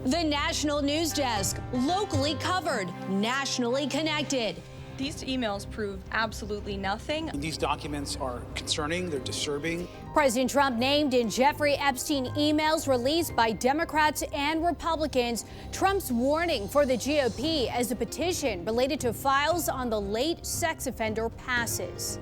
The National News Desk, locally covered, nationally connected. These emails prove absolutely nothing. These documents are concerning, they're disturbing. President Trump named in Jeffrey Epstein emails released by Democrats and Republicans. Trump's warning for the GOP as the petition related to files on the late sex offender passes.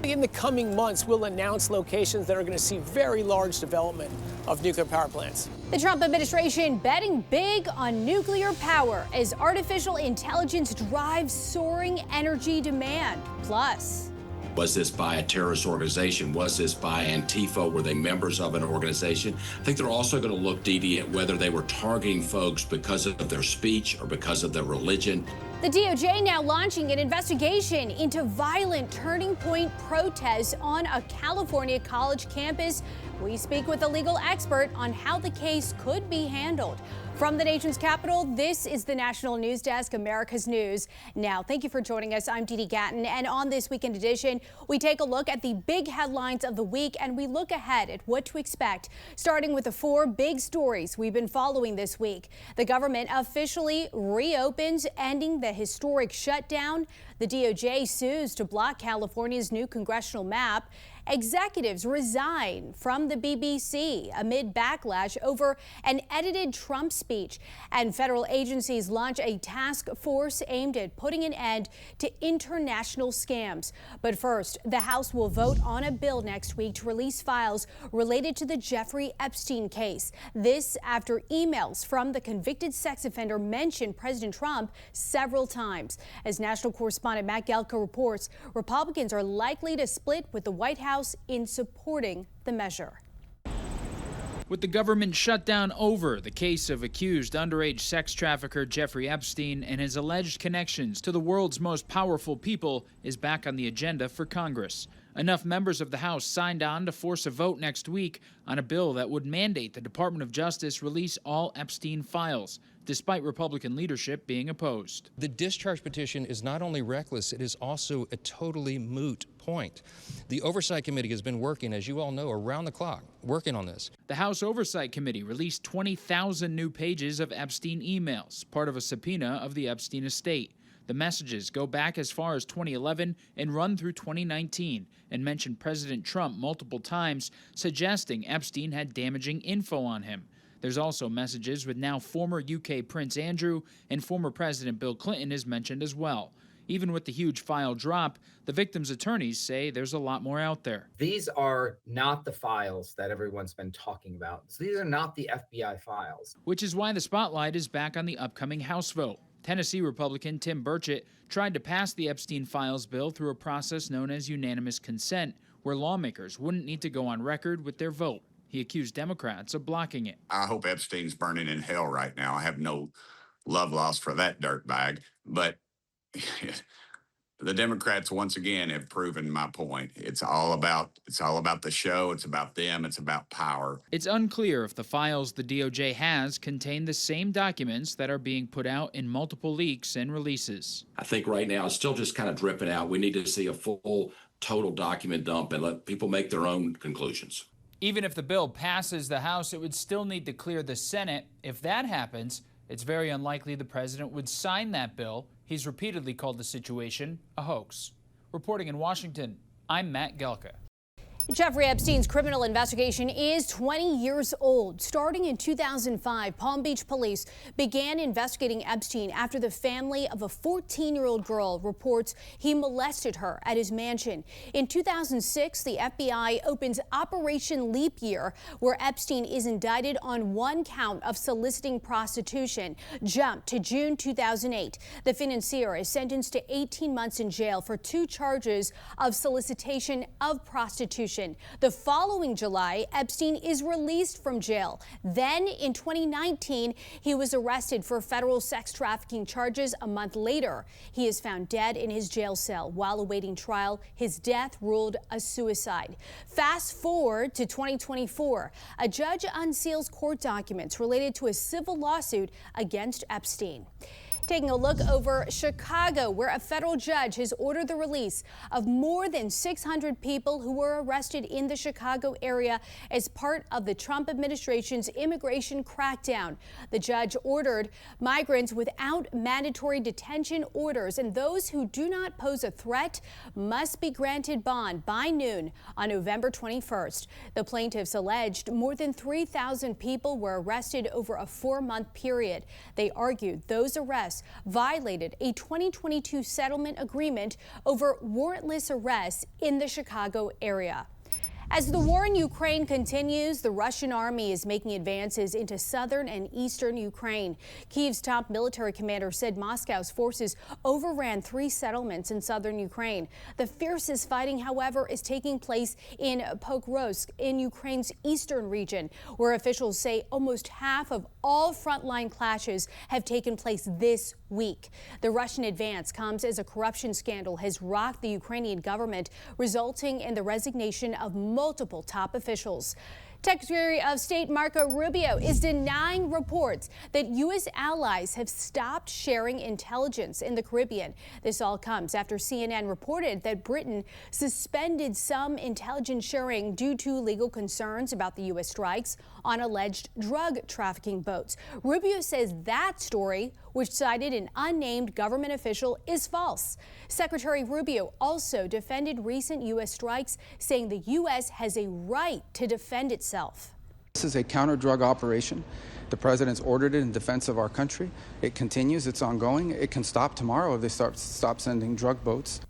In the coming months, we'll announce locations that are going to see very large development of nuclear power plants. The Trump administration betting big on nuclear power as artificial intelligence drives soaring energy demand. Plus, was this by a terrorist organization? Was this by Antifa? Were they members of an organization? I think they're also going to look, Didi, at whether they were targeting folks because of their speech or because of their religion. The DOJ now launching an investigation into violent Turning Point protests on a California college campus. We speak with a legal expert on how the case could be handled. From the nation's capital, this is the National News Desk, America's News. Now, thank you for joining us. I'm Didi Gatton, and on this weekend edition, we take a look at the big headlines of the week, and we look ahead at what to expect, starting with the 4 big stories we've been following this week. The government officially reopens, ending the historic shutdown. The DOJ sues to block California's new congressional map. Executives resign from the BBC amid backlash over an edited Trump speech. And federal agencies launch a task force aimed at putting an end to international scams. But first, the House will vote on a bill next week to release files related to the Jeffrey Epstein case. This after emails from the convicted sex offender mentioned President Trump several times. As national correspondent Matt Gelka reports, Republicans are likely to split with the White House in supporting the measure. With the government shutdown over, the case of accused underage sex trafficker Jeffrey Epstein and his alleged connections to the world's most powerful people is back on the agenda for Congress. Enough members of the House signed on to force a vote next week on a bill that would mandate the Department of Justice release all Epstein files, despite Republican leadership being opposed. The discharge petition is not only reckless, it is also a totally moot point. The Oversight Committee has been working, as you all know, around the clock, working on this. The House Oversight Committee released 20,000 new pages of Epstein emails, part of a subpoena of the Epstein estate. The messages go back as far as 2011 and run through 2019 and mention President Trump multiple times, suggesting Epstein had damaging info on him. There's also messages with now former UK Prince Andrew and former President Bill Clinton is mentioned as well. Even with the huge file drop, the victim's attorneys say there's a lot more out there. These are not the files that everyone's been talking about. So these are not the FBI files. Which is why the spotlight is back on the upcoming House vote. Tennessee Republican Tim Burchett tried to pass the Epstein files bill through a process known as unanimous consent, where lawmakers wouldn't need to go on record with their vote. He accused Democrats of blocking it. I hope Epstein's burning in hell right now. I have no love lost for that dirtbag, but the Democrats once again have proven my point. It's all about the show. It's about them. It's about power. It's unclear if the files the DOJ has contain the same documents that are being put out in multiple leaks and releases. I think right now it's still just kind of dripping out. We need to see a full, total document dump and let people make their own conclusions. Even if the bill passes the House, it would still need to clear the Senate. If that happens, it's very unlikely the president would sign that bill. He's repeatedly called the situation a hoax. Reporting in Washington, I'm Matt Gelka. Jeffrey Epstein's criminal investigation is 20 years old. Starting in 2005, Palm Beach police began investigating Epstein after the family of a 14-year-old girl reports he molested her at his mansion. In 2006, the FBI opens Operation Leap Year, where Epstein is indicted on 1 count of soliciting prostitution. Jump to June 2008. The financier is sentenced to 18 months in jail for 2 charges of solicitation of prostitution. The following July, Epstein is released from jail. Then in 2019, he was arrested for federal sex trafficking charges. A month later, he is found dead in his jail cell while awaiting trial. His death ruled a suicide. Fast forward to 2024. A judge unseals court documents related to a civil lawsuit against Epstein. Taking a look over Chicago, where a federal judge has ordered the release of more than 600 people who were arrested in the Chicago area as part of the Trump administration's immigration crackdown. The judge ordered migrants without mandatory detention orders, and those who do not pose a threat must be granted bond by noon on November 21st. The plaintiffs alleged more than 3,000 people were arrested over a 4-month period. They argued those arrests violated a 2022 settlement agreement over warrantless arrests in the Chicago area. As the war in Ukraine continues, the Russian army is making advances into southern and eastern Ukraine. Kyiv's top military commander said Moscow's forces overran 3 settlements in southern Ukraine. The fiercest fighting, however, is taking place in Pokrovsk in Ukraine's eastern region, where officials say almost half of all frontline clashes have taken place this week. The Russian advance comes as a corruption scandal has rocked the Ukrainian government, resulting in the resignation of multiple top officials. Secretary of State Marco Rubio is denying reports that U.S. allies have stopped sharing intelligence in the Caribbean. This all comes after CNN reported that Britain suspended some intelligence sharing due to legal concerns about the U.S. strikes on alleged drug trafficking boats. Rubio says that story, which cited an unnamed government official, is false. Secretary Rubio also defended recent U.S. strikes, saying the U.S. has a right to defend itself. This is a counter-drug operation. The president's ordered it in defense of our country. It continues. It's ongoing. It can stop tomorrow if they stop sending drug boats.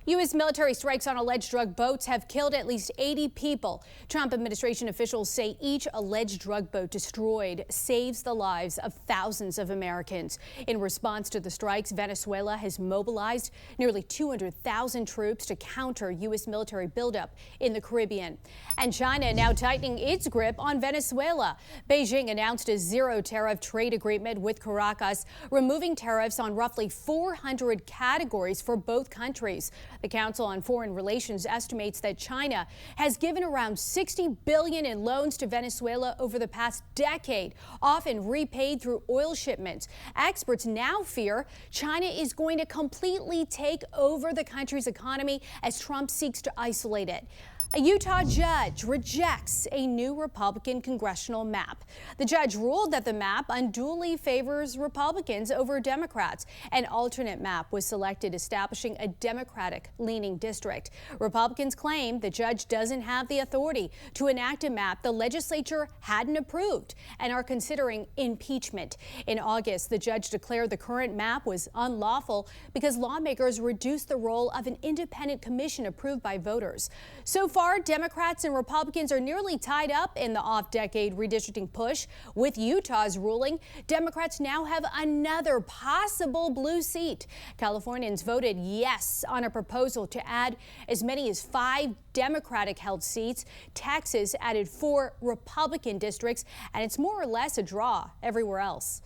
U.S. military strikes on alleged drug boats have killed at least 80 people. Trump administration officials say each alleged drug boat destroyed saves the lives of thousands of Americans. In response to the strikes, Venezuela has mobilized nearly 200,000 troops to counter U.S. military buildup in the Caribbean. And China now tightening its grip on Venezuela. Beijing announced a zero-tariff trade agreement with Caracas, removing tariffs on roughly 400 categories for both countries. The Council on Foreign Relations estimates that China has given around $60 billion in loans to Venezuela over the past decade, often repaid through oil shipments. Experts now fear China is going to completely take over the country's economy as Trump seeks to isolate it. A Utah judge rejects a new Republican congressional map. The judge ruled that the map unduly favors Republicans over Democrats. An alternate map was selected, establishing a Democratic-leaning district. Republicans claim the judge doesn't have the authority to enact a map the legislature hadn't approved and are considering impeachment. In August, the judge declared the current map was unlawful because lawmakers reduced the role of an independent commission approved by voters. So far, Democrats and Republicans are nearly tied up in the off-decade redistricting push. With Utah's ruling, Democrats now have another possible blue seat. Californians voted yes on a proposal to add as many as 5 Democratic-held seats. Texas added 4 Republican districts, and it's more or less a draw everywhere else.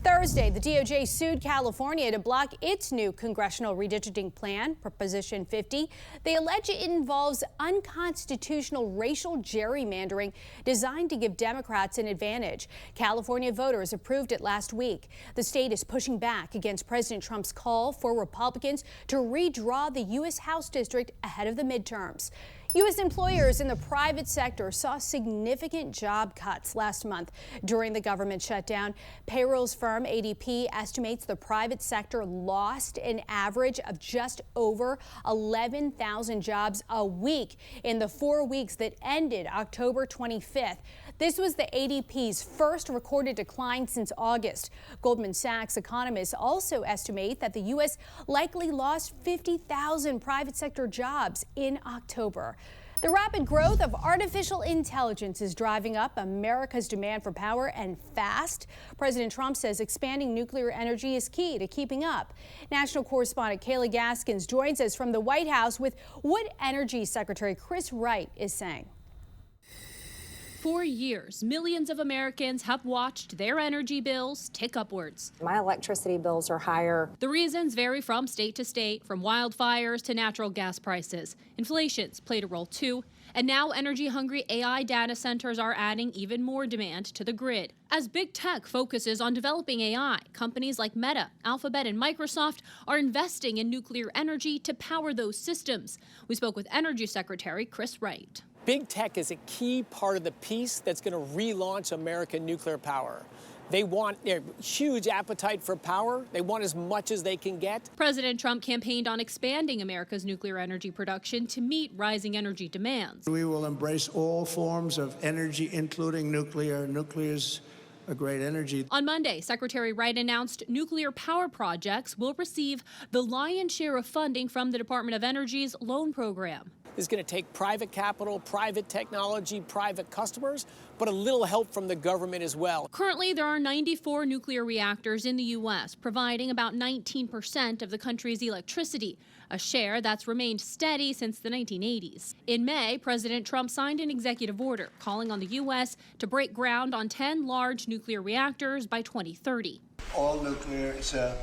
Thursday, the DOJ sued California to block its new congressional redistricting plan, Proposition 50. They allege it involves unconstitutional racial gerrymandering designed to give Democrats an advantage. California voters approved it last week. The state is pushing back against President Trump's call for Republicans to redraw the U.S. House district ahead of the midterms. U.S. employers in the private sector saw significant job cuts last month during the government shutdown. Payrolls firm ADP estimates the private sector lost an average of just over 11,000 jobs a week in the 4 weeks that ended October 25th. This was the ADP's first recorded decline since August. Goldman Sachs economists also estimate that the U.S. likely lost 50,000 private sector jobs in October. The rapid growth of artificial intelligence is driving up America's demand for power, and fast. President Trump says expanding nuclear energy is key to keeping up. National correspondent Kayla Gaskins joins us from the White House with what Energy Secretary Chris Wright is saying. For years, millions of Americans have watched their energy bills tick upwards. My electricity bills are higher. The reasons vary from state to state, from wildfires to natural gas prices. Inflation's played a role too, And now energy-hungry AI data centers are adding even more demand to the grid. As big tech focuses on developing AI, companies like Meta, Alphabet, and Microsoft are investing in nuclear energy to power those systems. We spoke with Energy Secretary Chris Wright. Big tech is a key part of the piece that's going to relaunch American nuclear power. They want a huge appetite for power. They want as much as they can get. President Trump campaigned on expanding America's nuclear energy production to meet rising energy demands. We will embrace all forms of energy, including nuclear. Nuclear's a great energy. On Monday, Secretary Wright announced nuclear power projects will receive the lion's share of funding from the Department of Energy's loan program. This is going to take private capital, private technology, private customers, but a little help from the government as well. Currently, there are 94 nuclear reactors in the U.S., providing about 19% of the country's electricity, a share that's remained steady since the 1980s. In May, President Trump signed an executive order calling on the U.S. to break ground on 10 large nuclear reactors by 2030. All nuclear, it's a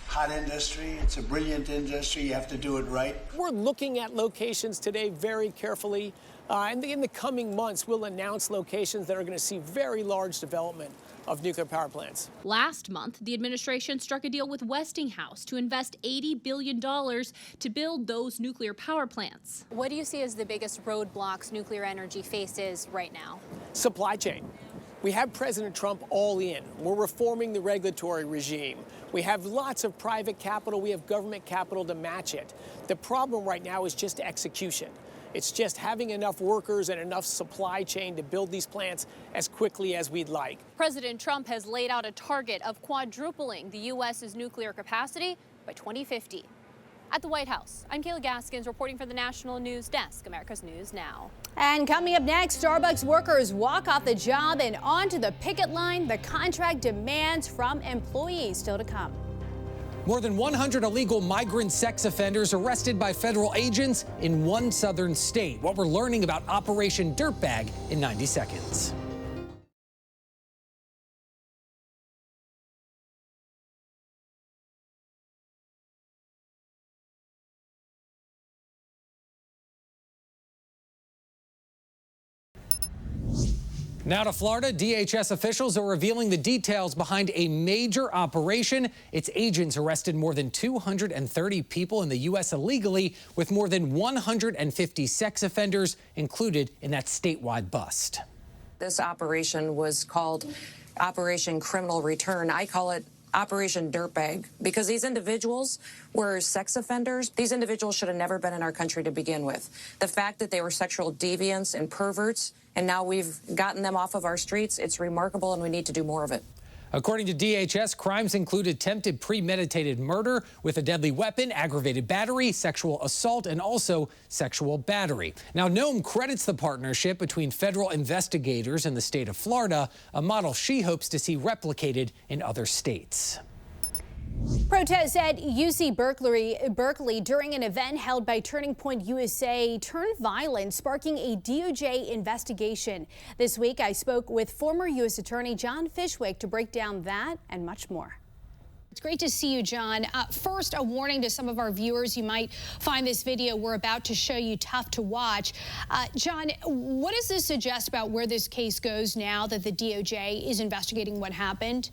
hot industry. It's a brilliant industry. You have to do it right. We're looking at locations today very carefully. And in the coming months, we'll announce locations that are going to see very large development of nuclear power plants. Last month, the administration struck a deal with Westinghouse to invest $80 billion to build those nuclear power plants. What do you see as the biggest roadblocks nuclear energy faces right now? Supply chain. We have President Trump all in. We're reforming the regulatory regime. We have lots of private capital. We have government capital to match it. The problem right now is just execution. It's just having enough workers and enough supply chain to build these plants as quickly as we'd like. President Trump has laid out a target of quadrupling the U.S.'s nuclear capacity by 2050. At the White House, I'm Kayla Gaskins reporting for the National News Desk, America's News Now. And coming up next, Starbucks workers walk off the job and onto the picket line. The contract demands from employees still to come. More than 100 illegal migrant sex offenders arrested by federal agents in one southern state. What we're learning about Operation Dirtbag in 90 seconds. Now to Florida, DHS officials are revealing the details behind a major operation. Its agents arrested more than 230 people in the U.S. illegally, with more than 150 sex offenders included in that statewide bust. This operation was called Operation Criminal Return. I call it Operation Dirtbag, because these individuals were sex offenders. These individuals should have never been in our country to begin with. The fact that they were sexual deviants and perverts, and now we've gotten them off of our streets, it's remarkable, and we need to do more of it. According to DHS, crimes include attempted premeditated murder with a deadly weapon, aggravated battery, sexual assault, and also sexual battery. Now, Nome credits the partnership between federal investigators in the state of Florida, a model she hopes to see replicated in other states. Protests at UC Berkeley during an event held by Turning Point USA turned violent, sparking a DOJ investigation. This week, I spoke with former U.S. Attorney John Fishwick to break down that and much more. It's great to see you, John. First, a warning to some of our viewers. You might find this video we're about to show you tough to watch. John, what does this suggest about where this case goes now that the DOJ is investigating what happened?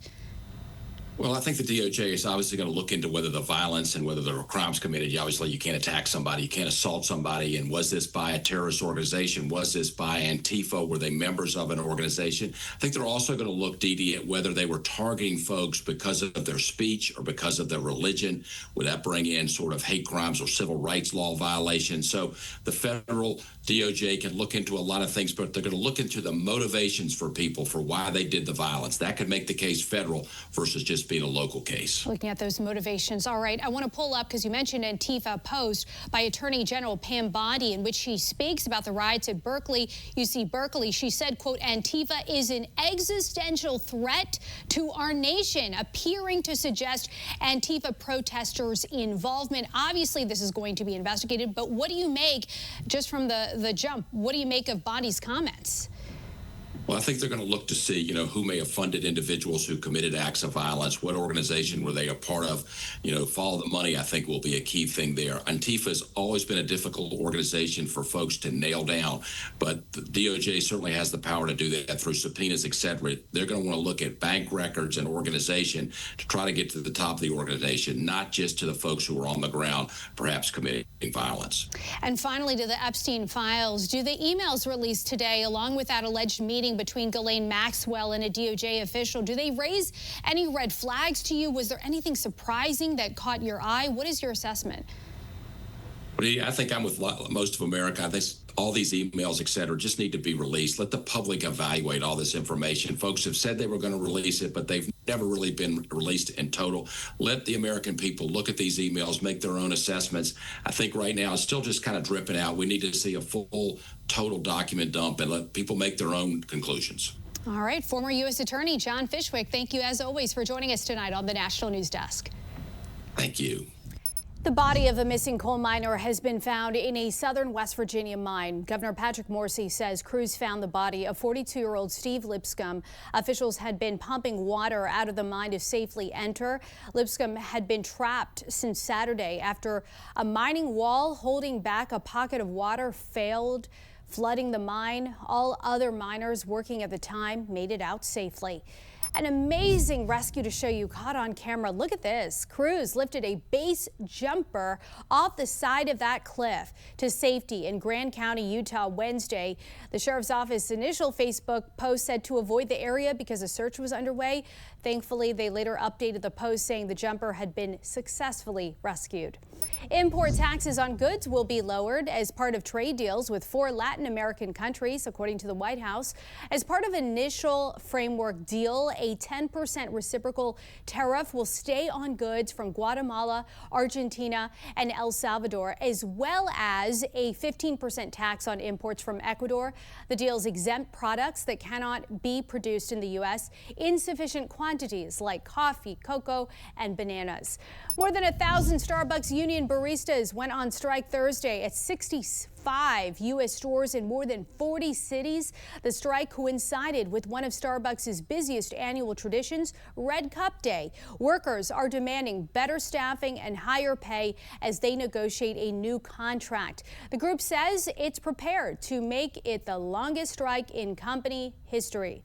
Well, I think the DOJ is obviously going to look into whether the violence and whether there were crimes committed. Obviously, you can't attack somebody, you can't assault somebody. And was this by a terrorist organization? Was this by Antifa? Were they members of an organization? I think they're also going to look, Dee, at whether they were targeting folks because of their speech or because of their religion. Would that bring in sort of hate crimes or civil rights law violations? So the federal DOJ can look into a lot of things, but they're going to look into the motivations for people for why they did the violence. That could make the case federal versus just being a local case. Looking at those motivations. All right, I want to pull up, because you mentioned Antifa, post by Attorney General Pam Bondi, in which she speaks about the riots at UC Berkeley. She said, quote, Antifa is an existential threat to our nation, appearing to suggest Antifa protesters' involvement. Obviously, this is going to be investigated, but what do you make, just from the jump, what do you make of Bondi's comments? Well, I think they're going to look to see, who may have funded individuals who committed acts of violence. What organization were they a part of? Follow the money, I think, will be a key thing there. Antifa has always been a difficult organization for folks to nail down, but the DOJ certainly has the power to do that through subpoenas, et cetera. They're going to want to look at bank records and organization to try to get to the top of the organization, not just to the folks who are on the ground, perhaps committing violence. And finally, to the Epstein files, do the emails released today, along with that alleged meeting between Ghislaine Maxwell and a DOJ official, do they raise any red flags to you? Was there anything surprising that caught your eye? What is your assessment? I think I'm with most of America. I think all these emails, et cetera, just need to be released. Let the public evaluate all this information. Folks have said they were going to release it, but they've never really been released in total. Let the American people look at these emails, make their own assessments. I think right now it's still just kind of dripping out. We need to see a full, total document dump and let people make their own conclusions. All right. Former U.S. Attorney John Fishwick, thank you as always for joining us tonight on the National News Desk. Thank you. The body of a missing coal miner has been found in a southern West Virginia mine. Governor Patrick Morrisey says crews found the body of 42-year-old Steve Lipscomb. Officials had been pumping water out of the mine to safely enter. Lipscomb had been trapped since Saturday after a mining wall holding back a pocket of water failed, flooding the mine. All other miners working at the time made it out safely. An amazing rescue to show you caught on camera. Look at this. Crews lifted a base jumper off the side of that cliff to safety in Grand County, Utah, Wednesday. The sheriff's office initial Facebook post said to avoid the area because a search was underway. Thankfully, they later updated the post saying the jumper had been successfully rescued. Import taxes on goods will be lowered as part of trade deals with 4 Latin American countries, according to the White House. As part of initial framework deal, a 10% reciprocal tariff will stay on goods from Guatemala, Argentina, and El Salvador, as well as a 15% tax on imports from Ecuador. The deals exempt products that cannot be produced in the U.S. in sufficient quantities like coffee, cocoa, and bananas. More than 1,000 Starbucks union baristas went on strike Thursday at 65 U.S. stores in more than 40 cities. The strike coincided with one of Starbucks' busiest annual traditions, Red Cup Day. Workers are demanding better staffing and higher pay as they negotiate a new contract. The group says it's prepared to make it the longest strike in company history.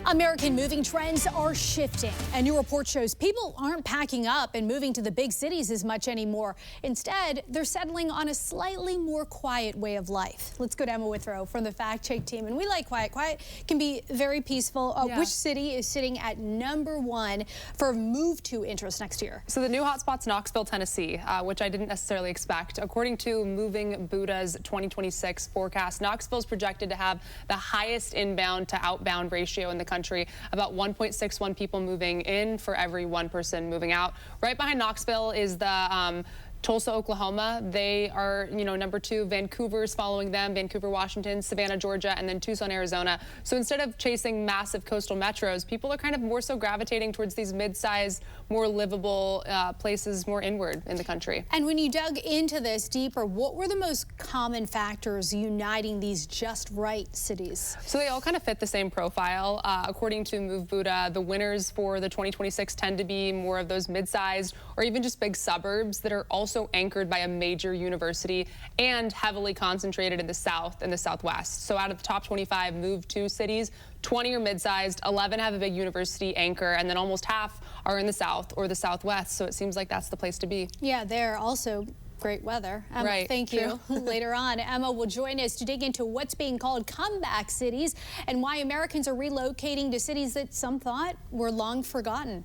American moving trends are shifting. A new report shows people aren't packing up and moving to the big cities as much anymore. Instead, they're settling on a slightly more quiet way of life. Let's go to Emma Withrow from the Fact Check team. And we like quiet. Quiet can be very peaceful. Which city is sitting at #1 for move to interest next year? So the new hotspot's Knoxville, Tennessee, which I didn't necessarily expect. According to Moving Buddha's 2026 forecast, Knoxville is projected to have the highest inbound to outbound ratio in the country, about 1.61 people moving in for every 1 person moving out. Right behind Knoxville is the Tulsa, Oklahoma. They are, #2. Vancouver's following them, Vancouver, Washington, Savannah, Georgia, and then Tucson, Arizona. So instead of chasing massive coastal metros, people are kind of more so gravitating towards these mid-sized, more livable places more inward in the country. And when you dug into this deeper, what were the most common factors uniting these just right cities? So they all kind of fit the same profile. According to Move Buddha, the winners for the 2026 tend to be more of those mid-sized or even just big suburbs that are also anchored by a major university and heavily concentrated in the South and the Southwest. So out of the top 25 Move to cities, 20 are mid-sized, 11 have a big university anchor, and then almost half are in the South or the Southwest. So it seems like that's the place to be. Yeah, they're also great weather. Emma, right. Thank you. Later on, Emma will join us to dig into what's being called comeback cities and why Americans are relocating to cities that some thought were long forgotten.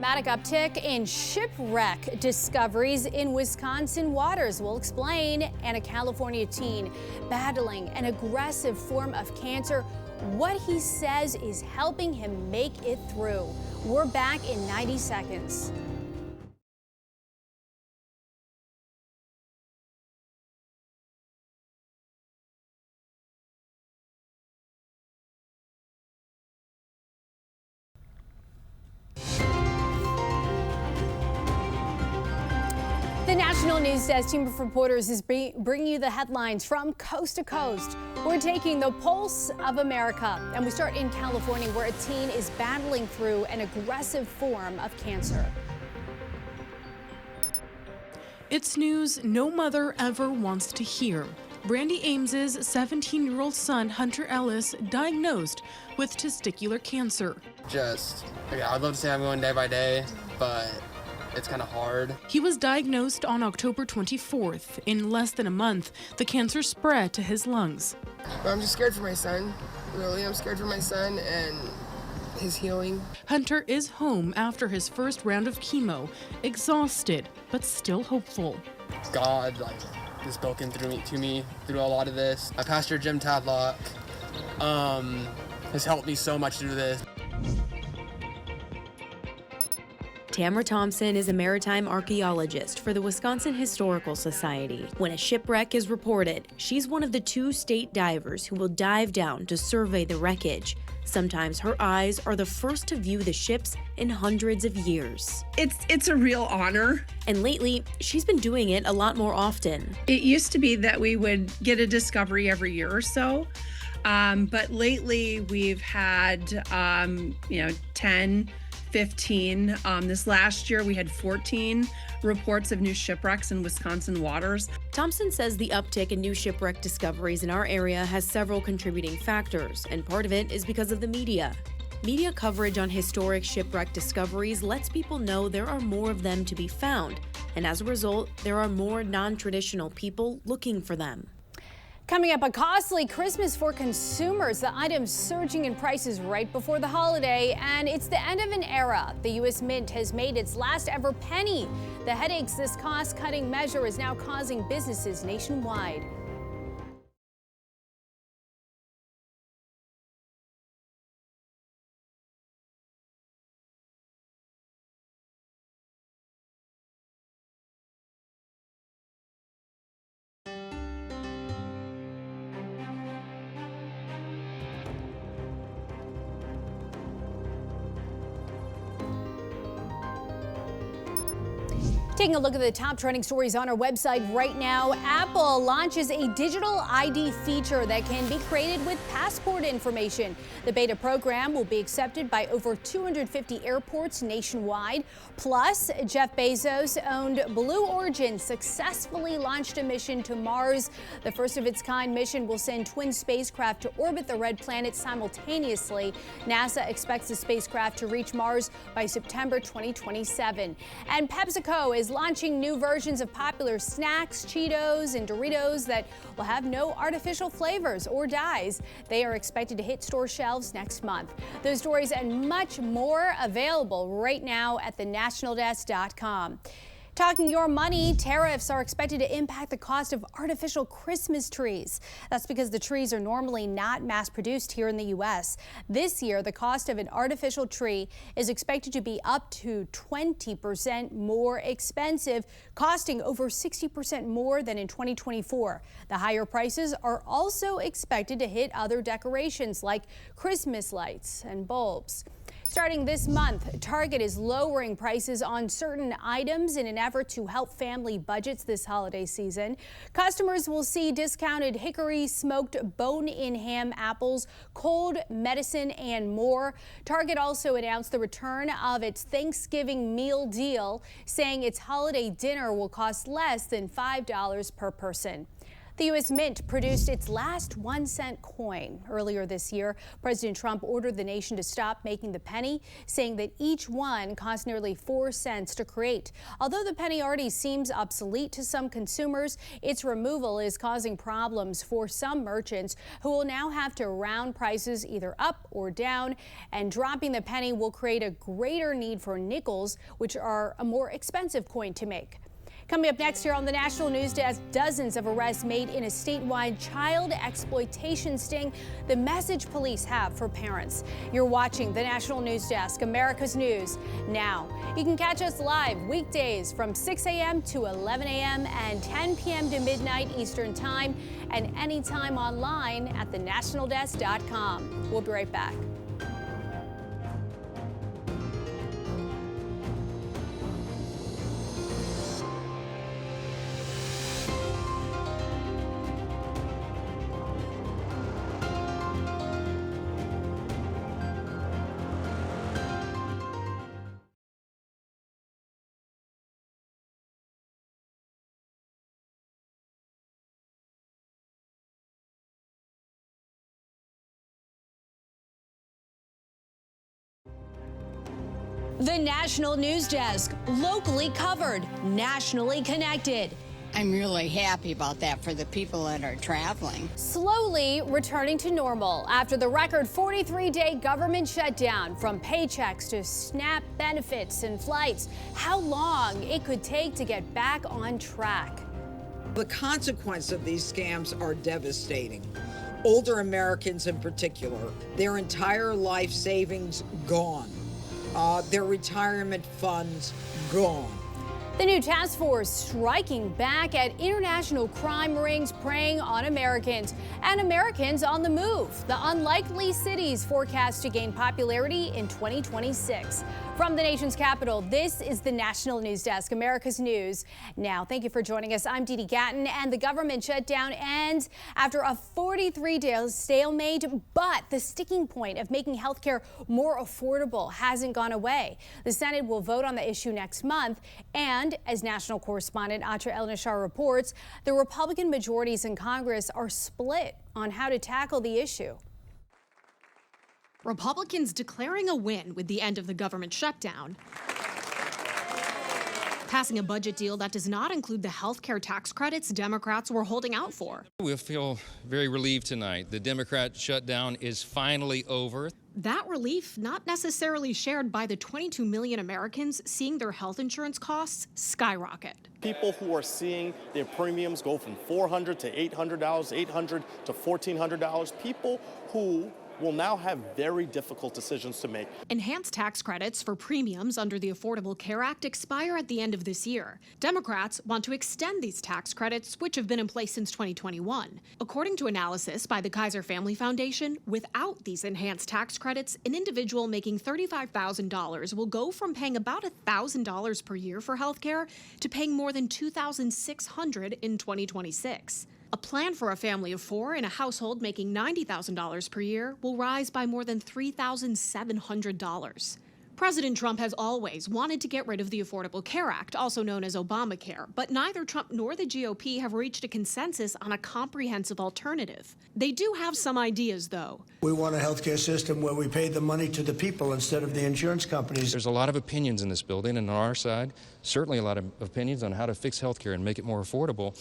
Dramatic uptick in shipwreck discoveries in Wisconsin waters. We'll explain. And a California teen battling an aggressive form of cancer. What he says is helping him make it through. We're back in 90 seconds. The National News Desk team of reporters is bringing you the headlines from coast to coast. We're taking the pulse of America, and we start in California, where a teen is battling through an aggressive form of cancer. It's news no mother ever wants to hear. Brandy Ames's 17-year-old son, Hunter Ellis, diagnosed with testicular cancer. I'd love to say I'm going day by day, but it's kind of hard. He was diagnosed on October 24th. In less than a month, the cancer spread to his lungs. I'm just scared for my son. Really, I'm scared for my son and his healing. Hunter is home after his first round of chemo, exhausted, but still hopeful. God, has spoken to me through a lot of this. My pastor, Jim Tadlock, has helped me so much through this. Tamara Thompson is a maritime archaeologist for the Wisconsin Historical Society. When a shipwreck is reported, she's one of the 2 state divers who will dive down to survey the wreckage. Sometimes her eyes are the first to view the ships in hundreds of years. It's a real honor. And lately, she's been doing it a lot more often. It used to be that we would get a discovery every year or so. But lately we've had, 10, 15. This last year we had 14 reports of new shipwrecks in Wisconsin waters. Thompson says the uptick in new shipwreck discoveries in our area has several contributing factors, and part of it is because of the media. Media coverage on historic shipwreck discoveries lets people know there are more of them to be found, and as a result, there are more non-traditional people looking for them. Coming up, a costly Christmas for consumers. The items surging in prices right before the holiday, and it's the end of an era. The U.S. Mint has made its last ever penny. The headaches this cost-cutting measure is now causing businesses nationwide. Taking a look at the top trending stories on our website right now, Apple launches a digital ID feature that can be created with passport information. The beta program will be accepted by over 250 airports nationwide. Plus, Jeff Bezos-owned Blue Origin successfully launched a mission to Mars. The first of its kind mission will send twin spacecraft to orbit the red planet simultaneously. NASA expects the spacecraft to reach Mars by September 2027. And PepsiCo is launching new versions of popular snacks, Cheetos, and Doritos that will have no artificial flavors or dyes. They are expected to hit store shelves next month. Those stories and much more available right now at thenationaldesk.com. Talking your money, tariffs are expected to impact the cost of artificial Christmas trees. That's because the trees are normally not mass-produced here in the U.S. This year, the cost of an artificial tree is expected to be up to 20% more expensive, costing over 60% more than in 2024. The higher prices are also expected to hit other decorations like Christmas lights and bulbs. Starting this month, Target is lowering prices on certain items in an effort to help family budgets this holiday season. Customers will see discounted hickory smoked bone-in ham apples, cold medicine, and more. Target also announced the return of its Thanksgiving meal deal, saying its holiday dinner will cost less than $5 per person. The U.S. Mint produced its last 1-cent coin. Earlier this year, President Trump ordered the nation to stop making the penny, saying that each one cost nearly 4 cents to create. Although the penny already seems obsolete to some consumers, its removal is causing problems for some merchants who will now have to round prices either up or down, and dropping the penny will create a greater need for nickels, which are a more expensive coin to make. Coming up next here on the National News Desk, dozens of arrests made in a statewide child exploitation sting. The message police have for parents. You're watching the National News Desk, America's News Now. You can catch us live weekdays from 6 a.m. to 11 a.m. and 10 p.m. to midnight Eastern Time, and anytime online at thenationaldesk.com. We'll be right back. The National News Desk, locally covered, nationally connected. I'm really happy about that for the people that are traveling. Slowly returning to normal after the record 43-day government shutdown, from paychecks to SNAP benefits and flights. How long it could take to get back on track. The consequence of these scams are devastating. Older Americans in particular, their entire life savings gone. Their retirement funds gone. The new task force striking back at international crime rings preying on Americans and Americans on the move. The unlikely cities forecast to gain popularity in 2026. From the nation's capital, this is the National News Desk, America's News Now. Thank you for joining us. I'm Dee Gatton, and the government shutdown ends after a 43-day stalemate, but the sticking point of making health care more affordable hasn't gone away. The Senate will vote on the issue next month, and as national correspondent Atra El-Nashar reports, the Republican majorities in Congress are split on how to tackle the issue. Republicans declaring a win with the end of the government shutdown, passing a budget deal that does not include the health care tax credits Democrats were holding out for. We feel very relieved tonight. The Democrat shutdown is finally over. That relief not necessarily shared by the 22 million Americans seeing their health insurance costs skyrocket. People who are seeing their premiums go from $400 to $800, $800 to $1,400, people who will now have very difficult decisions to make. Enhanced tax credits for premiums under the Affordable Care Act expire at the end of this year. Democrats want to extend these tax credits, which have been in place since 2021. According to analysis by the Kaiser Family Foundation, without these enhanced tax credits, an individual making $35,000 will go from paying about $1,000 per year for health care to paying more than $2,600 in 2026. A plan for a family of four in a household making $90,000 per year will rise by more than $3,700. President Trump has always wanted to get rid of the Affordable Care Act, also known as Obamacare, but neither Trump nor the GOP have reached a consensus on a comprehensive alternative. They do have some ideas, though. We want a healthcare system where we pay the money to the people instead of the insurance companies. There's a lot of opinions in this building, and on our side, certainly a lot of opinions on how to fix healthcare and make it more affordable.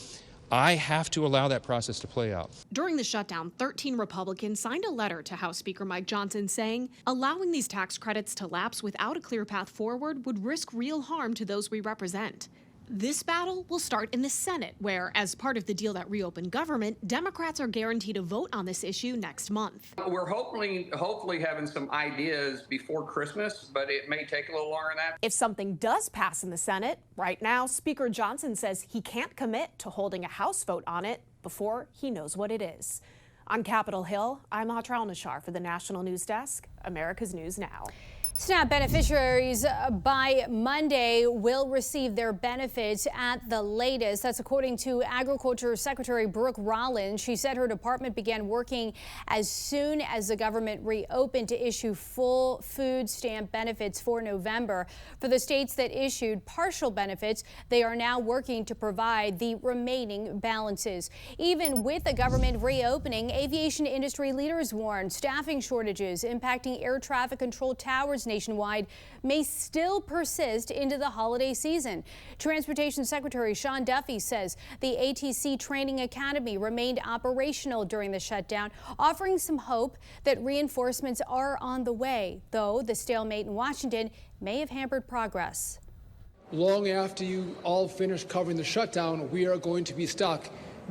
I have to allow that process to play out. During the shutdown, 13 Republicans signed a letter to House Speaker Mike Johnson saying allowing these tax credits to lapse without a clear path forward would risk real harm to those we represent. This battle will start in the Senate, where, as part of the deal that reopened government, Democrats are guaranteed a vote on this issue next month. We're hopefully having some ideas before Christmas, but it may take a little longer than that. If something does pass in the Senate, right now, Speaker Johnson says he can't commit to holding a House vote on it before he knows what it is. On Capitol Hill, I'm Atra El-Nashar for the National News Desk, America's News Now. SNAP beneficiaries by Monday will receive their benefits at the latest. That's according to Agriculture Secretary Brooke Rollins. She said her department began working as soon as the government reopened to issue full food stamp benefits for November. For the states that issued partial benefits, they are now working to provide the remaining balances. Even with the government reopening, aviation industry leaders warn staffing shortages impacting air traffic control towers nationwide may still persist into the holiday season. Transportation Secretary Sean Duffy says the ATC Training Academy remained operational during the shutdown, offering some hope that reinforcements are on the way, though the stalemate in Washington may have hampered progress. Long after you all finish covering the shutdown, we are going to be stuck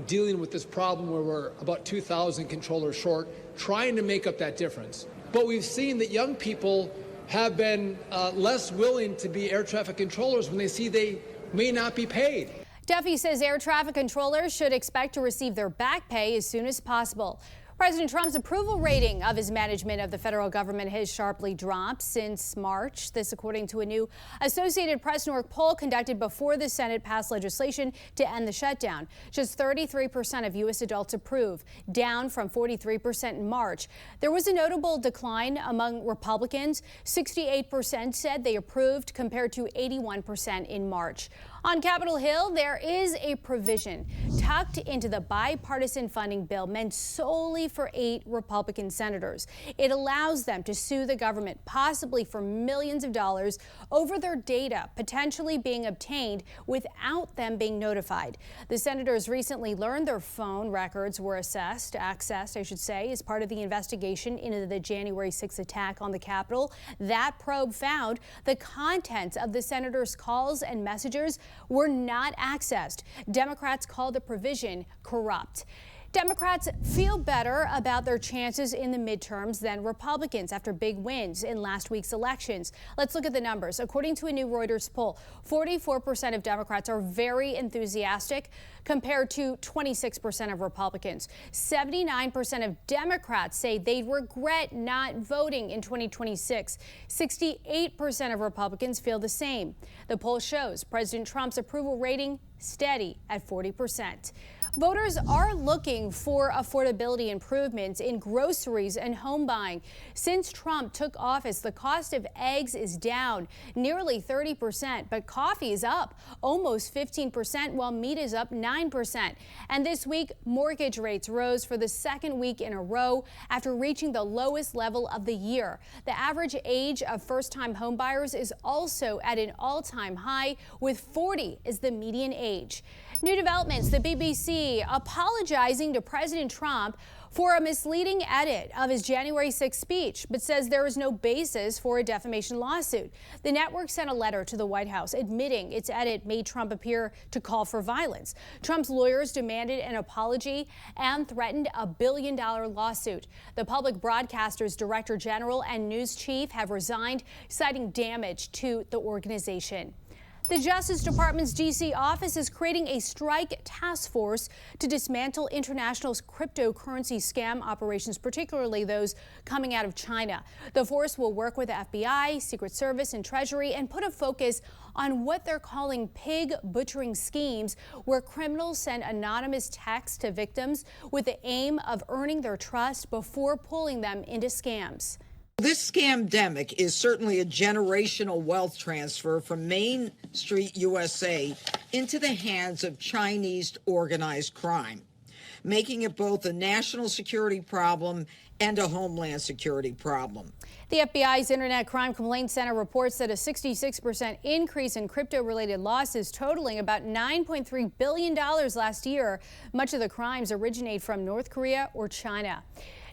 dealing with this problem where we're about 2,000 controllers short, trying to make up that difference. But we've seen that young people have been less willing to be air traffic controllers when they see they may not be paid. Duffy says air traffic controllers should expect to receive their back pay as soon as possible. President Trump's approval rating of his management of the federal government has sharply dropped since March. This according to a new Associated Press New York poll conducted before the Senate passed legislation to end the shutdown. Just 33% of U.S. adults approve, down from 43% in March. There was a notable decline among Republicans. 68% said they approved compared to 81% in March. On Capitol Hill, there is a provision tucked into the bipartisan funding bill meant solely for 8 Republican senators. It allows them to sue the government, possibly for millions of dollars, over their data potentially being obtained without them being notified. The senators recently learned their phone records were accessed, as part of the investigation into the January 6th attack on the Capitol. That probe found the contents of the senators' calls and messages were not accessed. Democrats called the provision corrupt. Democrats feel better about their chances in the midterms than Republicans after big wins in last week's elections. Let's look at the numbers. According to a new Reuters poll, 44% of Democrats are very enthusiastic compared to 26% of Republicans. 79% of Democrats say they regret not voting in 2026. 68% of Republicans feel the same. The poll shows President Trump's approval rating steady at 40%. Voters are looking for affordability improvements in groceries and home buying. Since Trump took office, the cost of eggs is down nearly 30%, but coffee is up almost 15%, while meat is up 9%. And this week, mortgage rates rose for the second week in a row after reaching the lowest level of the year. The average age of first-time homebuyers is also at an all-time high, with 40 as the median age. New developments, the BBC apologizing to President Trump for a misleading edit of his January 6th speech, but says there is no basis for a defamation lawsuit. The network sent a letter to the White House admitting its edit made Trump appear to call for violence. Trump's lawyers demanded an apology and threatened a $1 billion lawsuit. The public broadcaster's director general and news chief have resigned, citing damage to the organization. The Justice Department's D.C. office is creating a strike task force to dismantle international cryptocurrency scam operations, particularly those coming out of China. The force will work with the FBI, Secret Service, and Treasury and put a focus on what they're calling pig butchering schemes, where criminals send anonymous texts to victims with the aim of earning their trust before pulling them into scams. This scamdemic is certainly a generational wealth transfer from Main Street USA into the hands of Chinese organized crime, making it both a national security problem and a homeland security problem. The FBI's Internet Crime Complaint Center reports that a 66% increase in crypto-related losses totaling about $9.3 billion last year. Much of the crimes originate from North Korea or China.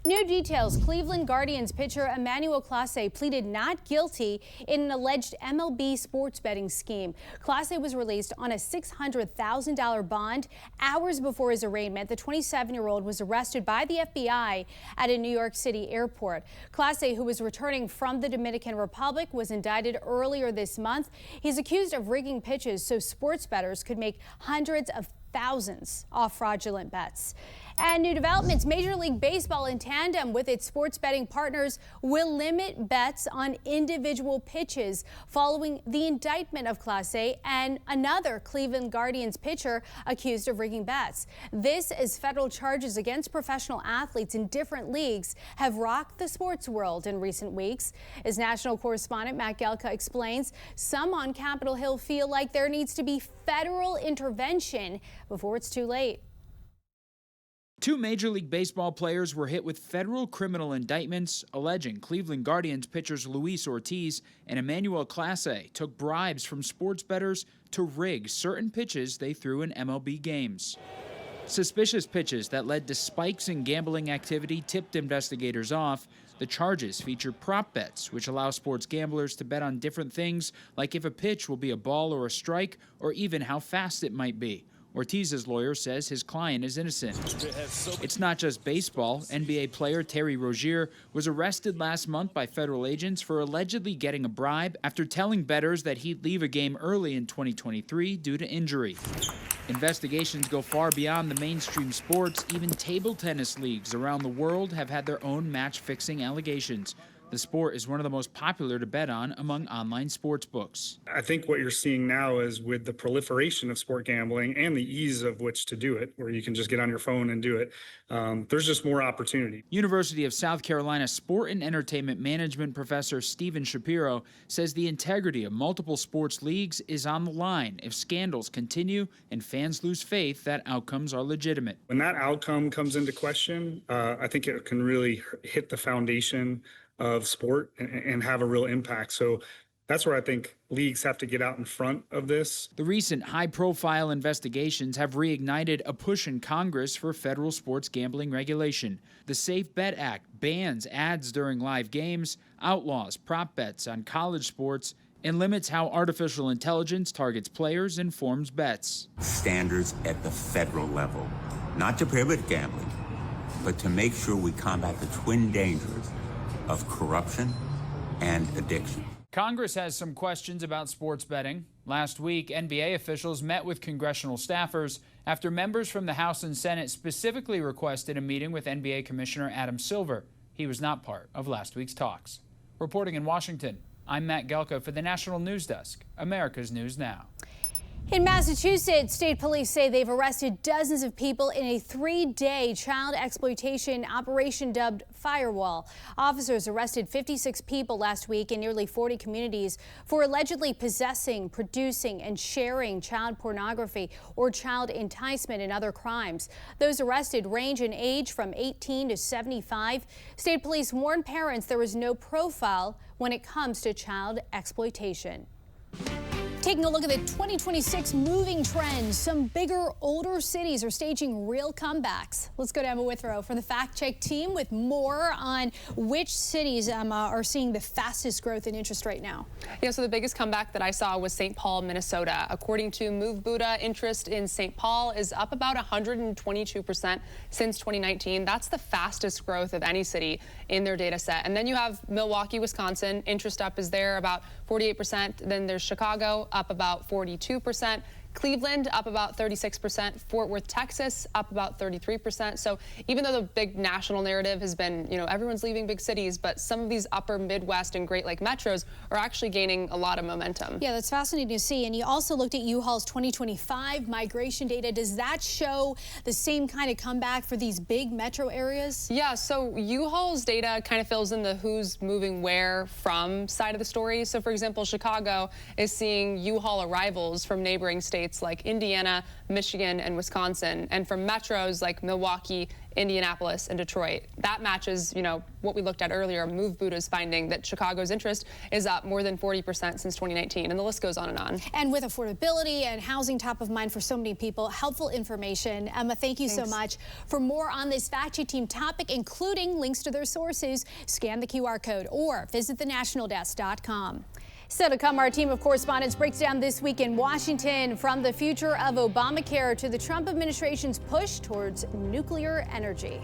New details. Cleveland Guardians pitcher Emmanuel Clase pleaded not guilty in an alleged MLB sports betting scheme. Clase was released on a $600,000 bond. Hours before his arraignment, the 27-year-old was arrested by the FBI at a New York City airport. Clase, who was returning from the Dominican Republic, was indicted earlier this month. He's accused of rigging pitches so sports bettors could make hundreds of thousands off fraudulent bets. And new developments, Major League Baseball, in tandem with its sports betting partners, will limit bets on individual pitches following the indictment of Clase and another Cleveland Guardians pitcher accused of rigging bets. This as federal charges against professional athletes in different leagues have rocked the sports world in recent weeks. As national correspondent Matt Gelka explains, some on Capitol Hill feel like there needs to be federal intervention before it's too late. 2 Major League Baseball players were hit with federal criminal indictments alleging Cleveland Guardians pitchers Luis Ortiz and Emmanuel Clase took bribes from sports bettors to rig certain pitches they threw in MLB games. Suspicious pitches that led to spikes in gambling activity tipped investigators off. The charges feature prop bets, which allow sports gamblers to bet on different things, like if a pitch will be a ball or a strike, or even how fast it might be. Ortiz's lawyer says his client is innocent. It's not just baseball. NBA player Terry Rozier was arrested last month by federal agents for allegedly getting a bribe after telling bettors that he'd leave a game early in 2023 due to injury. Investigations go far beyond the mainstream sports. Even table tennis leagues around the world have had their own match-fixing allegations. The sport is one of the most popular to bet on among online sports books. I think what you're seeing now is with the proliferation of sport gambling and the ease of which to do it, where you can just get on your phone and do it, there's just more opportunity. University of South Carolina sport and entertainment management professor Stephen Shapiro says the integrity of multiple sports leagues is on the line if scandals continue and fans lose faith that outcomes are legitimate. When that outcome comes into question, I think it can really hit the foundation of sport and have a real impact. So that's where I think leagues have to get out in front of this. The recent high-profile investigations have reignited a push in Congress for federal sports gambling regulation. The Safe Bet Act bans ads during live games, outlaws prop bets on college sports, and limits how artificial intelligence targets players and forms bets. Standards at the federal level, not to prohibit gambling, but to make sure we combat the twin dangers of corruption and addiction. Congress has some questions about sports betting. Last week, NBA officials met with congressional staffers after members from the House and Senate specifically requested a meeting with NBA Commissioner Adam Silver. He was not part of last week's talks. Reporting in Washington, I'm Matt Gelka for the National News Desk, America's News Now. In Massachusetts, state police say they've arrested dozens of people in a 3-day child exploitation operation dubbed Firewall. Officers arrested 56 people last week in nearly 40 communities for allegedly possessing, producing, and sharing child pornography or child enticement and other crimes. Those arrested range in age from 18 to 75. State police warn parents there is no profile when it comes to child exploitation. Taking a look at the 2026 moving trends, some bigger, older cities are staging real comebacks. Let's go to Emma Withrow for the Fact Check team with more on which cities are seeing the fastest growth in interest right now. Yeah, so the biggest comeback that I saw was St. Paul, Minnesota. According to Move Buddha, interest in St. Paul is up about 122% since 2019. That's the fastest growth of any city in their data set. And then you have Milwaukee, Wisconsin. Interest up is there about 48%. Then there's Chicago, up about 42%. Cleveland up about 36%, Fort Worth, Texas up about 33%. So even though the big national narrative has been, everyone's leaving big cities, but some of these upper Midwest and Great Lake metros are actually gaining a lot of momentum. Yeah, that's fascinating to see. And you also looked at U-Haul's 2025 migration data. Does that show the same kind of comeback for these big metro areas? Yeah, so U-Haul's data kind of fills in the who's moving where from side of the story. So for example, Chicago is seeing U-Haul arrivals from neighboring states like Indiana, Michigan, and Wisconsin, and from metros like Milwaukee, Indianapolis, and Detroit. That matches, what we looked at earlier. Move Buddha's finding that Chicago's interest is up more than 40% since 2019, and the list goes on and on. And with affordability and housing top of mind for so many people, helpful information. Emma, thank you so much. For more on this Fact Check Team topic, including links to their sources, scan the QR code or visit thenationaldesk.com. So to come, our team of correspondents breaks down this week in Washington, from the future of Obamacare to the Trump administration's push towards nuclear energy.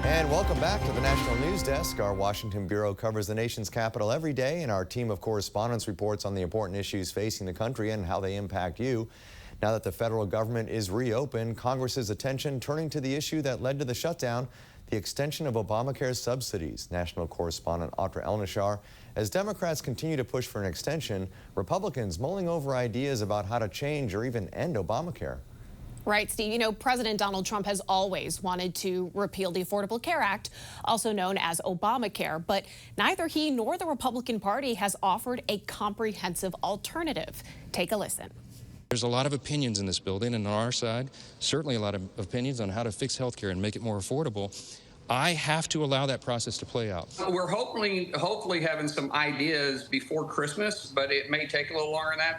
And welcome back to the National News Desk. Our Washington Bureau covers the nation's capital every day, and our team of correspondents reports on the important issues facing the country and how they impact you. Now that the federal government is reopened, Congress's attention turning to the issue that led to the shutdown, the extension of Obamacare's subsidies. National correspondent Audra Elnishar. As Democrats continue to push for an extension, Republicans mulling over ideas about how to change or even end Obamacare. Right, Steve. President Donald Trump has always wanted to repeal the Affordable Care Act, also known as Obamacare, but neither he nor the Republican Party has offered a comprehensive alternative. Take a listen. There's a lot of opinions in this building, and on our side, certainly a lot of opinions on how to fix health care and make it more affordable. I have to allow that process to play out. We're hopefully having some ideas before Christmas, but it may take a little longer than that.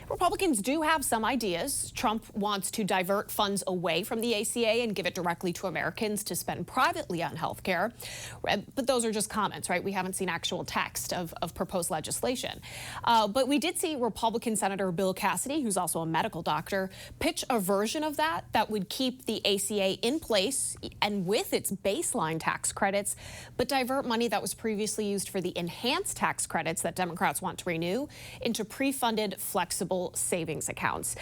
Republicans do have some ideas. Trump wants to divert funds away from the ACA and give it directly to Americans to spend privately on health care. But those are just comments, right? We haven't seen actual text of proposed legislation. But we did see Republican Senator Bill Cassidy, who's also a medical doctor, pitch a version of that would keep the ACA in place and with its baseline tax credits, but divert money that was previously used for the enhanced tax credits that Democrats want to renew into pre-funded flexible savings accounts.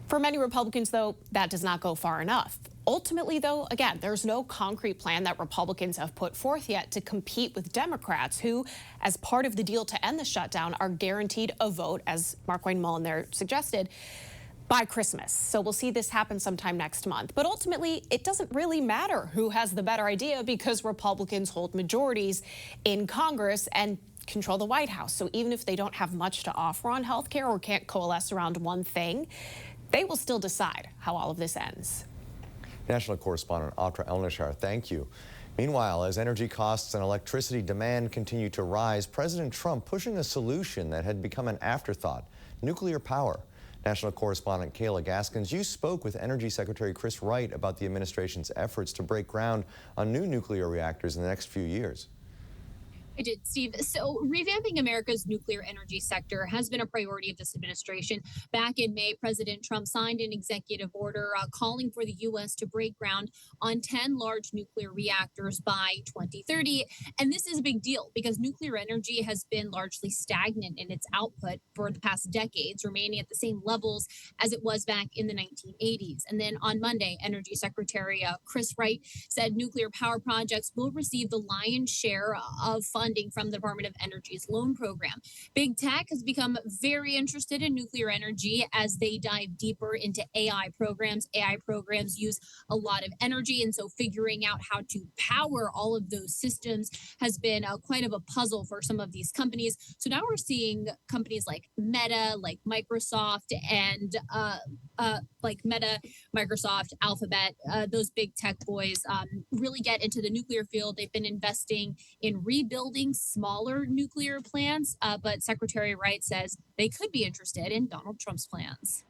For many Republicans, though, that does not go far enough. Ultimately, though, again, there's no concrete plan that Republicans have put forth yet to compete with Democrats who, as part of the deal to end the shutdown, are guaranteed a vote, as Markwayne Mullin there suggested, by Christmas. So we'll see this happen sometime next month. But ultimately, it doesn't really matter who has the better idea because Republicans hold majorities in Congress and control the White House. So even if they don't have much to offer on health care or can't coalesce around one thing, they will still decide how all of this ends. National correspondent Atra Elnishar, thank you. Meanwhile, as energy costs and electricity demand continue to rise, President Trump pushing a solution that had become an afterthought: nuclear power. National correspondent Kayla Gaskins, you spoke with Energy Secretary Chris Wright about the administration's efforts to break ground on new nuclear reactors in the next few years. I did, Steve. So revamping America's nuclear energy sector has been a priority of this administration. Back in May, President Trump signed an executive order calling for the U.S. to break ground on 10 large nuclear reactors by 2030. And this is a big deal because nuclear energy has been largely stagnant in its output for the past decades, remaining at the same levels as it was back in the 1980s. And then on Monday, Energy Secretary Chris Wright said nuclear power projects will receive the lion's share of funding from the Department of Energy's loan program. Big tech has become very interested in nuclear energy as they dive deeper into AI programs. AI programs use a lot of energy, and so figuring out how to power all of those systems has been quite of a puzzle for some of these companies. So now we're seeing companies like Meta, like Microsoft, and Microsoft, Alphabet, those big tech boys really get into the nuclear field. They've been investing in rebuilding smaller nuclear plants, but Secretary Wright says they could be interested in Donald Trump's plans.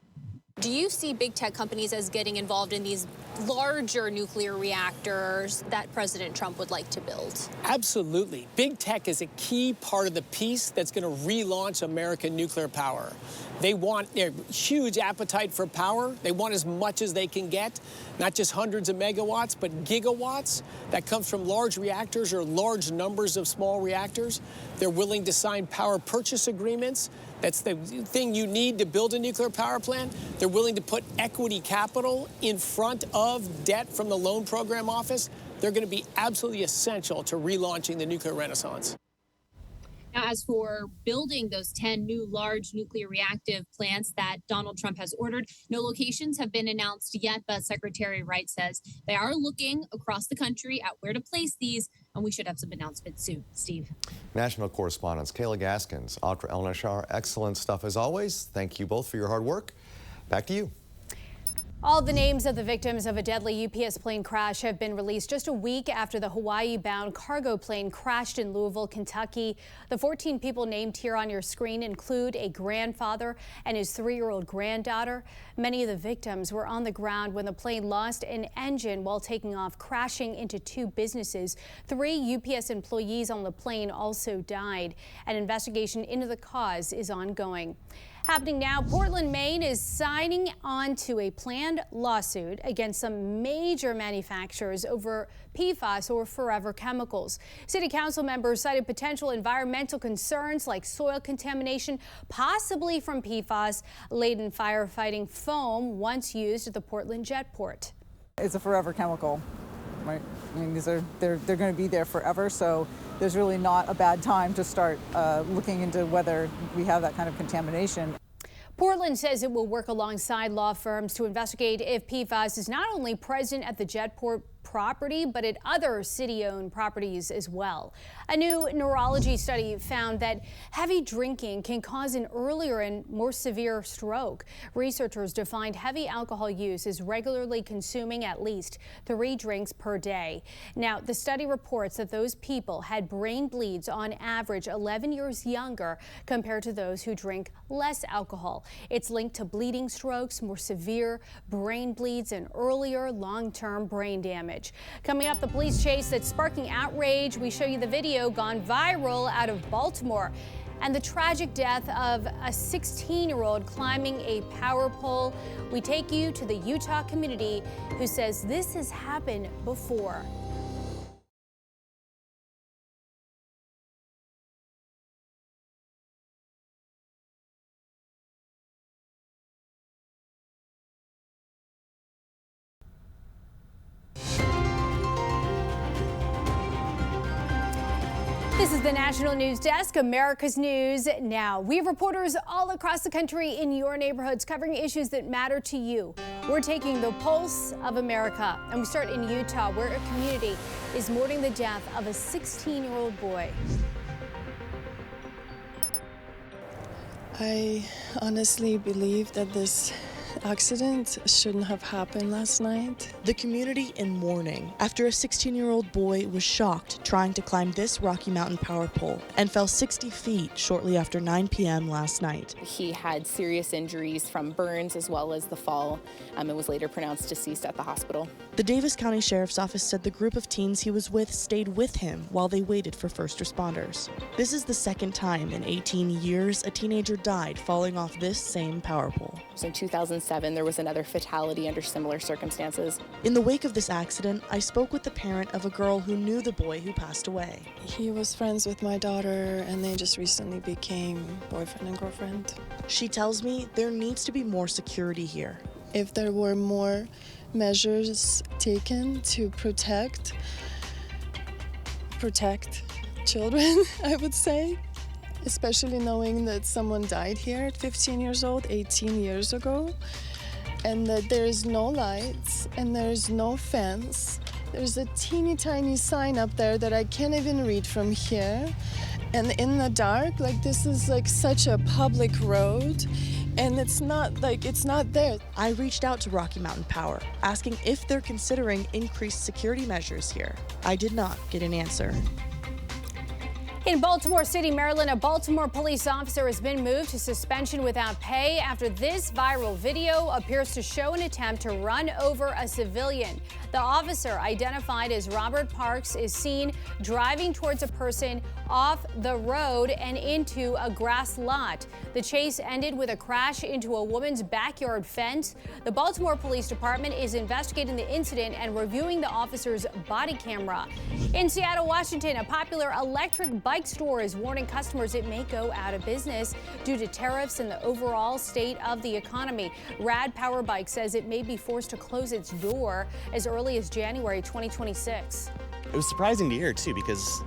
Do you see big tech companies as getting involved in these larger nuclear reactors that President Trump would like to build? Absolutely. Big tech is a key part of the piece that's going to relaunch American nuclear power. They want their huge appetite for power. They want as much as they can get, not just hundreds of megawatts, but gigawatts. That comes from large reactors or large numbers of small reactors. They're willing to sign power purchase agreements. That's the thing you need to build a nuclear power plant. They're willing to put equity capital in front of debt from the loan program office. They're going to be absolutely essential to relaunching the nuclear renaissance. Now, as for building those 10 new large nuclear reactive plants that Donald Trump has ordered, no locations have been announced yet, but Secretary Wright says they are looking across the country at where to place these, and we should have some announcements soon. Steve. National correspondents Kayla Gaskins, Atra Elnishar, excellent stuff as always. Thank you both for your hard work. Back to you. All the names of the victims of a deadly UPS plane crash have been released just a week after the Hawaii-bound cargo plane crashed in Louisville, Kentucky. The 14 people named here on your screen include a grandfather and his 3-year-old granddaughter. Many of the victims were on the ground when the plane lost an engine while taking off, crashing into 2 businesses. 3 UPS employees on the plane also died. An investigation into the cause is ongoing. Happening now, Portland, Maine is signing on to a planned lawsuit against some major manufacturers over PFAS or forever chemicals. City council members cited potential environmental concerns like soil contamination, possibly from PFAS-laden firefighting foam once used at the Portland Jetport. It's a forever chemical, right? I mean, they're going to be there forever, so there's really not a bad time to start looking into whether we have that kind of contamination. Portland says it will work alongside law firms to investigate if PFAS is not only present at the Jetport, property, but at other city-owned properties as well. A new neurology study found that heavy drinking can cause an earlier and more severe stroke. Researchers defined heavy alcohol use as regularly consuming at least 3 drinks per day. Now, the study reports that those people had brain bleeds on average 11 years younger compared to those who drink less alcohol. It's linked to bleeding strokes, more severe brain bleeds, and earlier long-term brain damage. Coming up, the police chase that's sparking outrage. We show you the video gone viral out of Baltimore, and the tragic death of a 16-year-old climbing a power pole. We take you to the Utah community who says this has happened before. This is the National News Desk, America's News Now. We have reporters all across the country in your neighborhoods covering issues that matter to you. We're taking the pulse of America, and we start in Utah, where a community is mourning the death of a 16-year-old boy. I honestly believe that this accident shouldn't have happened last night. The community in mourning after a 16-year-old boy was shocked trying to climb this Rocky Mountain power pole and fell 60 feet shortly after 9 p.m. last night. He had serious injuries from burns as well as the fall and was later pronounced deceased at the hospital. The Davis County Sheriff's Office said the group of teens he was with stayed with him while they waited for first responders. This is the second time in 18 years a teenager died falling off this same power pole. In 2007, there was another fatality under similar circumstances. In the wake of this accident, I spoke with the parent of a girl who knew the boy who passed away. He was friends with my daughter, and they just recently became boyfriend and girlfriend. She tells me there needs to be more security here. If there were more measures taken to protect children, I would say, especially knowing that someone died here at 15 years old, 18 years ago, and that there is no lights and there's no fence. There's a teeny tiny sign up there that I can't even read from here. And in the dark, like this is like such a public road, and it's not there. I reached out to Rocky Mountain Power, asking if they're considering increased security measures here. I did not get an answer. In Baltimore City, Maryland, a Baltimore police officer has been moved to suspension without pay after this viral video appears to show an attempt to run over a civilian. The officer, identified as Robert Parks, is seen driving towards a person off the road and into a grass lot. The chase ended with a crash into a woman's backyard fence. The Baltimore Police Department is investigating the incident and reviewing the officer's body camera. In Seattle, Washington, a popular electric bike store is warning customers it may go out of business due to tariffs and the overall state of the economy. Rad Power Bike says it may be forced to close its door as early as January 2026. It was surprising to hear too, because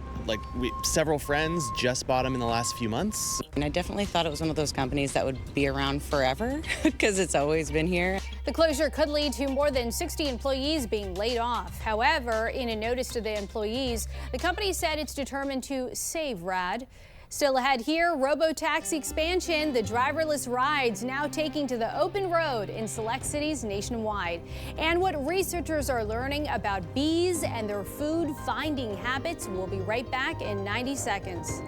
several friends just bought them in the last few months. And I definitely thought it was one of those companies that would be around forever because it's always been here. The closure could lead to more than 60 employees being laid off. However, in a notice to the employees, the company said it's determined to save Rad. Still ahead here, robo-taxi expansion, the driverless rides now taking to the open road in select cities nationwide. And what researchers are learning about bees and their food finding habits. We'll be right back in 90 seconds.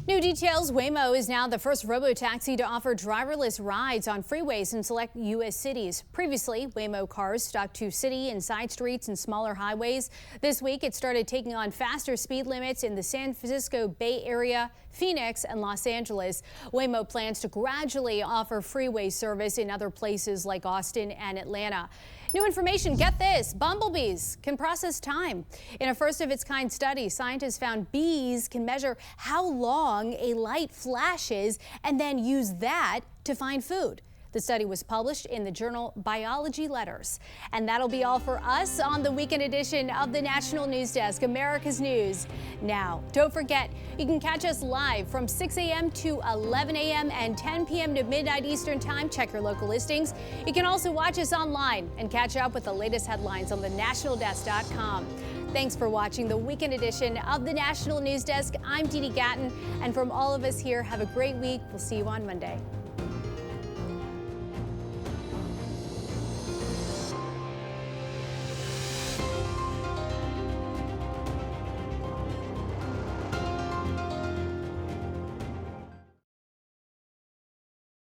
New details, Waymo is now the first robo-taxi to offer driverless rides on freeways in select U.S. cities. Previously, Waymo cars stuck to city and side streets and smaller highways. This week, it started taking on faster speed limits in the San Francisco Bay Area, Phoenix, and Los Angeles. Waymo plans to gradually offer freeway service in other places like Austin and Atlanta. New information, get this, bumblebees can process time. In a first-of-its-kind study, scientists found bees can measure how long a light flashes and then use that to find food. The study was published in the journal Biology Letters. And that'll be all for us on the weekend edition of the National News Desk, America's News. Now, don't forget, you can catch us live from 6 a.m. to 11 a.m. and 10 p.m. to midnight Eastern Time. Check your local listings. You can also watch us online and catch up with the latest headlines on thenationaldesk.com. Thanks for watching the weekend edition of the National News Desk. I'm Dee Dee Gatton, and from all of us here, have a great week. We'll see you on Monday.